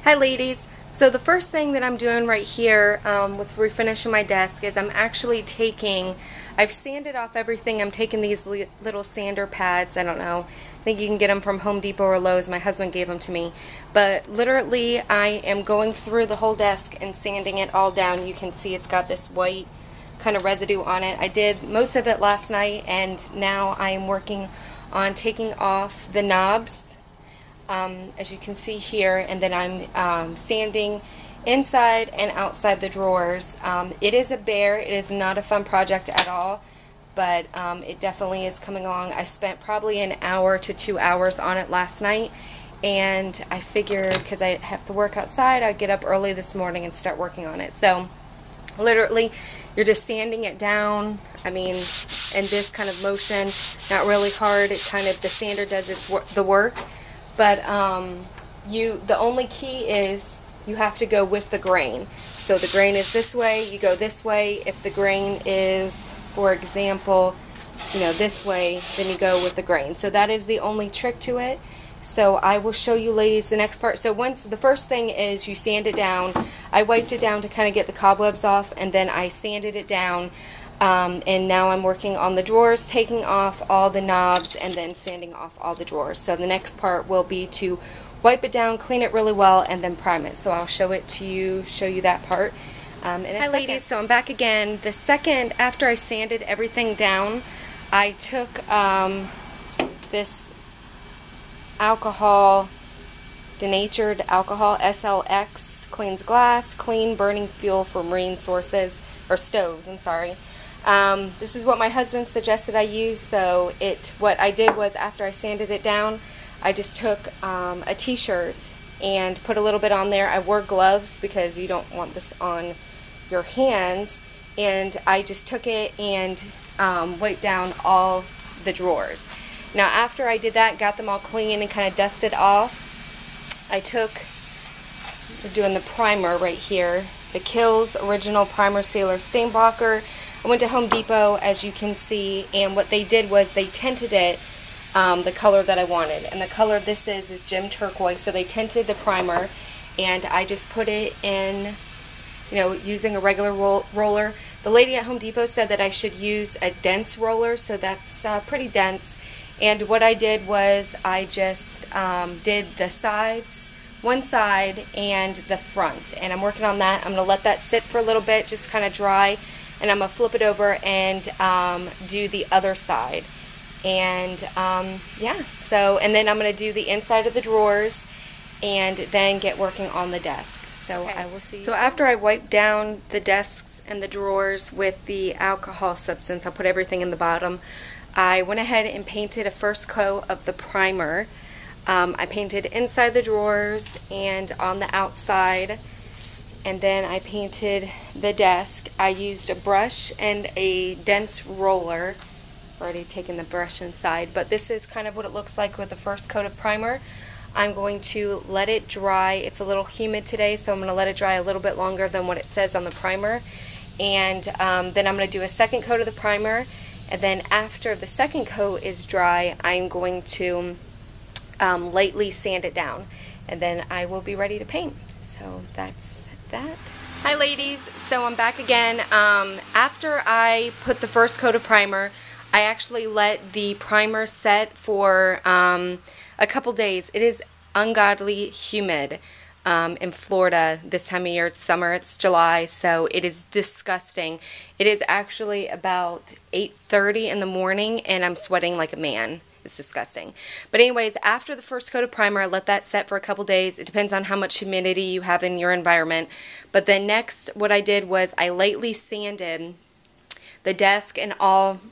Hi ladies. So the first thing that I'm doing right here with refinishing my desk is I'm actually I've sanded off everything. I'm taking these little sander pads. I don't know. I think you can get them from Home Depot or Lowe's. My husband gave them to me. But literally I am going through the whole desk and sanding it all down. You can see it's got this white kind of residue on it. I did most of it last night, and now I am working on taking off the knobs, as you can see here, and then I'm sanding inside and outside the drawers. It is a bear. It is not a fun project at all, but it definitely is coming along. I spent probably an hour to 2 hours on it last night, and I figured because I have to work outside, I'd get up early this morning and start working on it. So literally you're just sanding it down. I mean, in this kind of motion, not really hard. It kind of, the sander does the work. But the only key is you have to go with the grain. So the grain is this way, you go this way. If the grain is, for example, this way, then you go with the grain. So that is the only trick to it. So I will show you ladies the next part. So the first thing is you sand it down. I wiped it down to kind of get the cobwebs off, and then I sanded it down. And now I'm working on the drawers, taking off all the knobs, and then sanding off all the drawers. So the next part will be to wipe it down, clean it really well, and then prime it. So I'll show you that part in a second. Hi ladies, so I'm back again. The second after I sanded everything down, I took this alcohol, Denatured alcohol, SLX, cleans glass, clean burning fuel for marine sources, or stoves, I'm sorry. This is what my husband suggested I use. So what I did was, after I sanded it down, I just took a t-shirt and put a little bit on there. I wore gloves because you don't want this on your hands, and I just took it and wiped down all the drawers. Now after I did that, got them all clean and kind of dusted off, we're doing the primer right here, the Kilz Original Primer Sealer Stain Blocker. I went to Home Depot, as you can see, and what they did was they tinted it the color that I wanted. And the color this is Gem Turquoise. So they tinted the primer, and I just put it in, using a regular roller. The lady at Home Depot said that I should use a dense roller, so that's pretty dense. And what I did was I just did the sides, one side, and the front. And I'm working on that. I'm going to let that sit for a little bit, just kind of dry. And I'm going to flip it over and do the other side. And yeah, and then I'm going to do the inside of the drawers and then get working on the desk. So okay. I will see you soon. After I wiped down the desks and the drawers with the alcohol substance, I'll put everything in the bottom. I went ahead and painted a first coat of the primer. I painted inside the drawers and on the outside, and then I painted the desk. I used a brush and a dense roller. I've already taken the brush inside, but this is kind of what it looks like with the first coat of primer. I'm going to let it dry. It's a little humid today, so I'm going to let it dry a little bit longer than what it says on the primer. And then I'm going to do a second coat of the primer. And then after the second coat is dry, I'm going to lightly sand it down. And then I will be ready to paint. So that's that. Hi ladies, so I'm back again. After I put the first coat of primer, I actually let the primer set for a couple days. It is ungodly humid in Florida this time of year. It's summer, it's July, so it is disgusting. It is actually about 8:30 in the morning and I'm sweating like a man. It's disgusting. But anyways, after the first coat of primer, I let that set for a couple days. It depends on how much humidity you have in your environment. But then next, what I did was I lightly sanded the desk and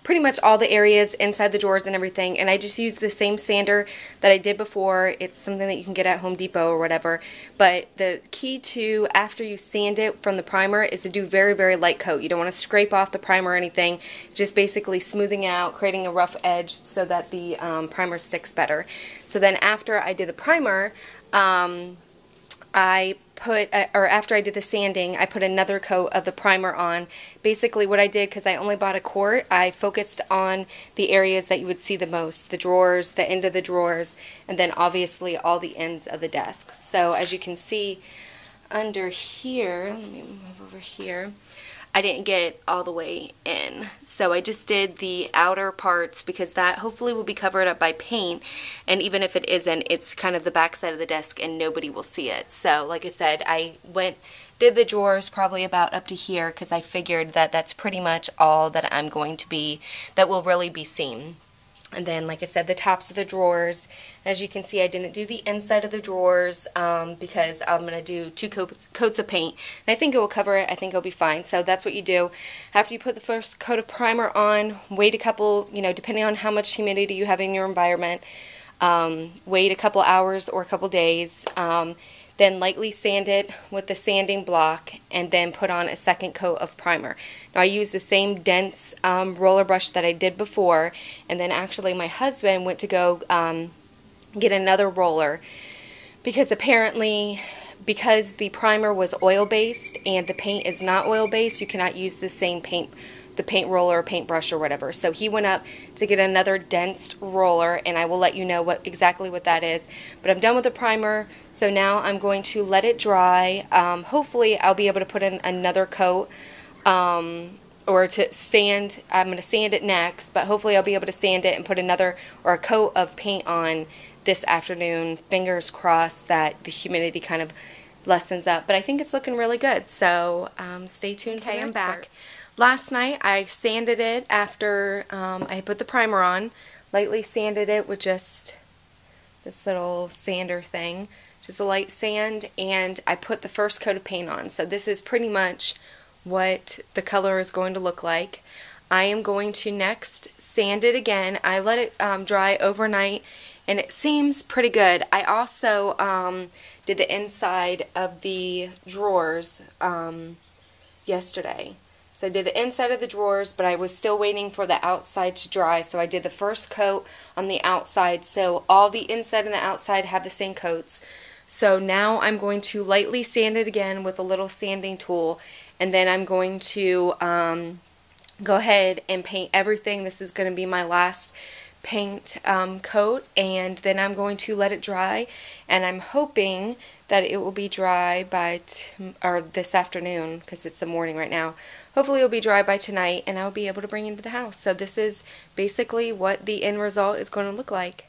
pretty much all the areas inside the drawers and everything, and I just used the same sander that I did before. It's something that you can get at Home Depot or whatever. But the key to, after you sand it from the primer, is to do very, very light coat. You don't want to scrape off the primer or anything. Just basically smoothing out, creating a rough edge so that the primer sticks better. So then after I did the primer, I put, or after I did the sanding, I put another coat of the primer on. Basically what I did, because I only bought a quart, I focused on the areas that you would see the most, the drawers, the end of the drawers, and then obviously all the ends of the desks. So as you can see under here, let me move over here, I didn't get all the way in. So I just did the outer parts because that hopefully will be covered up by paint, and even if it isn't, it's kind of the back side of the desk and nobody will see it. So like I said, I did the drawers probably about up to here because I figured that that's pretty much all that I'm going to be, that will really be seen. And then, like I said, the tops of the drawers. As you can see, I didn't do the inside of the drawers because I'm going to do 2 coats of paint. And I think it will cover it. I think it'll be fine. So that's what you do. After you put the first coat of primer on, wait a couple, depending on how much humidity you have in your environment, wait a couple hours or a couple days. Then lightly sand it with the sanding block and then put on a second coat of primer. Now I use the same dense roller brush that I did before, and then actually my husband went to go get another roller because apparently, because the primer was oil based and the paint is not oil based, you cannot use the same paint, the paint roller or paintbrush or whatever. So he went up to get another dense roller, and I will let you know exactly what that is. But I'm done with the primer. So now I'm going to let it dry. Hopefully I'll be able to put in another coat or to sand. I'm going to sand it next, but hopefully I'll be able to sand it and put another or a coat of paint on this afternoon. Fingers crossed that the humidity kind of lessens up. But I think it's looking really good. So stay tuned. Okay, I'm back. Last night I sanded it after I put the primer on. Lightly sanded it with just this little sander thing. Just a light sand, and I put the first coat of paint on. So this is pretty much what the color is going to look like. I am going to next sand it again. I let it dry overnight, and it seems pretty good. I also did the inside of the drawers yesterday. So I did the inside of the drawers, but I was still waiting for the outside to dry. So I did the first coat on the outside. So all the inside and the outside have the same coats. So now I'm going to lightly sand it again with a little sanding tool. And then I'm going to go ahead and paint everything. This is going to be my last paint coat. And then I'm going to let it dry. And I'm hoping that it will be dry by this afternoon, because it's the morning right now. Hopefully it'll be dry by tonight and I'll be able to bring it into the house. So this is basically what the end result is going to look like.